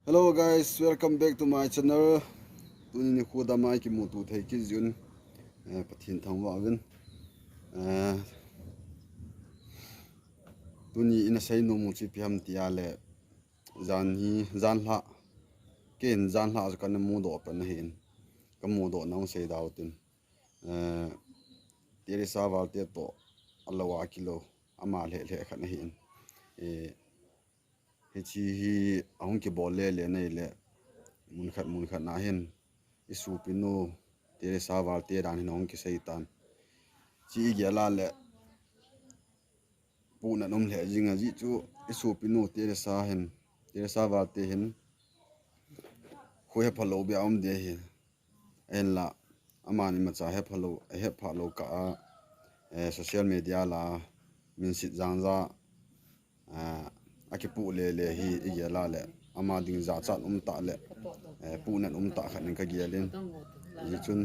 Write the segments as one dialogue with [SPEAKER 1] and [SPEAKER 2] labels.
[SPEAKER 1] Hello guys, welcome back to my channel. Tuni ni khuda mai ki mutu thai ki jun pathin thangwa win. Tuni ina sai no mu chi piam tia le zan la ken zan la kan mu do pan hin. Ka mu do nang sei daw tin. Tiri sa wal te to alawa kilo ama le khan hin. Hi ahun ki bol le nei le mun khat na hin isu pinu tere sawal te dan hin ong ki seitan chi gela le pu na nom le jinga ji chu isu pinu tere sa hin tere sawal te hin khoi phalo bia om de hi en la amani ma cha he phalo ka social media la min sit jangza aki pu le hi gela le ama ding za chat ta le pu nan ta khan ka gelin ji chun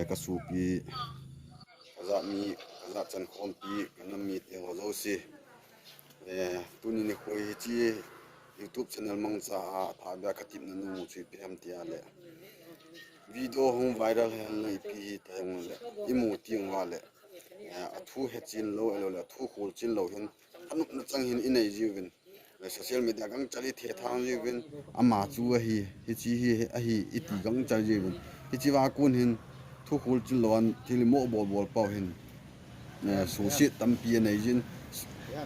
[SPEAKER 1] ka su pi kaza chan khom pi kana mi te ho zo si tuni ni khoi chi YouTube channel mang cha tha ba khatip na nu chi pi ham tia le video hong viral hel nei pi ta hong le imu ting wa le athu he chin lo elo le thu khul chin lo hin anu na chang hin inei jiwin social media gang chali the thang jiwin ama chu hi chi hi iti gang chal jiwin hi chi wa kun hin thu khul chin lo an thil mo bol pau hin su sit tam pi nei jin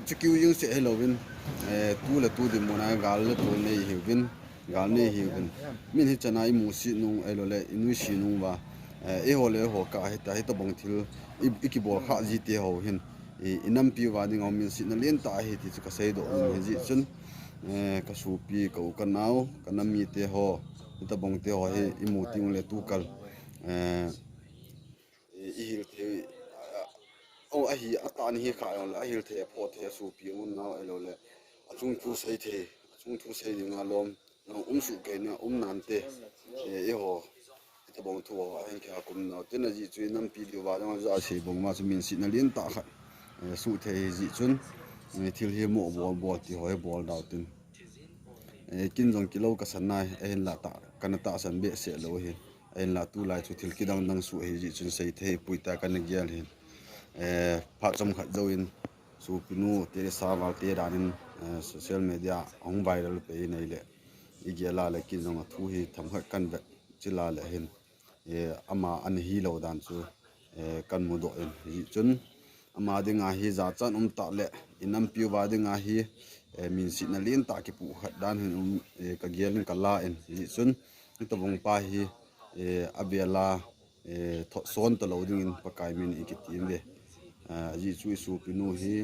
[SPEAKER 1] chikyu yung se hello win tu di mona gal le tu nei hi win gal nei hi win min hi chana i mu si nu elo le inu si nu ba ho le ho ka hi ta hi to bong thil iki bol kha ji te ho hin inam pi wa ding om min si na len ta hi ti ka sei do ni ji chun ka su pi ka u ka nau ka na mi te ho ta bong te ho hi i mu ting le tu kal i hil te a hi atan hi kha on la hil the pho the su pi un na elo le achung thu sei ding a lom no su ke na nan te ho ta bong thu a kha kum na te na ji chui nam pi di wa na za sei bong ma chu min si na len ta kha su the ji chun thil hi mo bol ti hoi bol daw tin kin jong kilo ka sanai en la ta kan ta san be se lo hi en la tu lai chu thil ki dang su hi ji chun sei the puita kan gyal hi pha chom khat zo in su pinu te sa wal te danin social media ong viral pe nei le igela le kin jong thu hi tham khat kan be chila le hin ama an hi lo dan chu kan mu do in ji chun ama dinga hi za chan ta le inam piu wa dinga hi min si na len ta ki pu khat dan hin ka gelin kala en ji chun to bong pa hi abela son to lo ding in pakai min ikitim le ji chu su pinu hi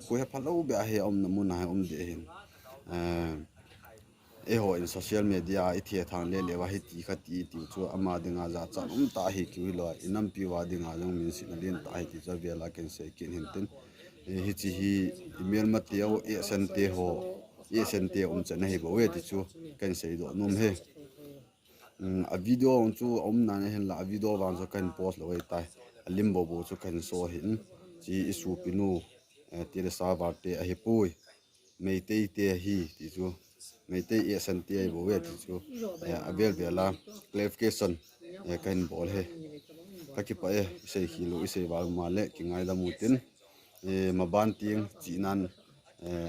[SPEAKER 1] khoi ha phalo be he om na mun ha om de hin ho in social media i the thang le wa hi ti kha ti chu ama dinga za chan ta hi ki lo inam pi wa dinga jong min si na len ta hi ti cha bela ken se kin hin tin hi chi hi email ma te o esen te ho esen te chana hi bo we ti chu ken se do num he a video on chu na ne hen la video wan so kan post lo ta limbo bo chu kan so hin chi isu pinu tire sa wa te a hi pui mei te hi ti chu mei te esen te bo we ti chu avel vela clarification kan bol he ka ki pa sei hi lo sei wa ma le ki ngai da mu tin ma ban ting chi nan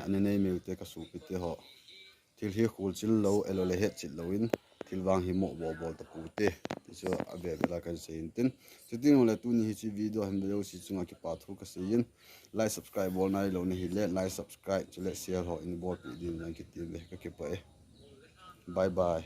[SPEAKER 1] ane nei meu te ka su pi te ho thil hi khul chil lo elo le he chil lo in thil wang hi mo bol ta pu te so abe bela kan sein tin chuting le tu ni hi chi video han lo si chunga ki pa thu ka sein like subscribe bol nai lo ni hi le like subscribe chule share ho in bol pi din nan ki tin le ka ki pa bye bye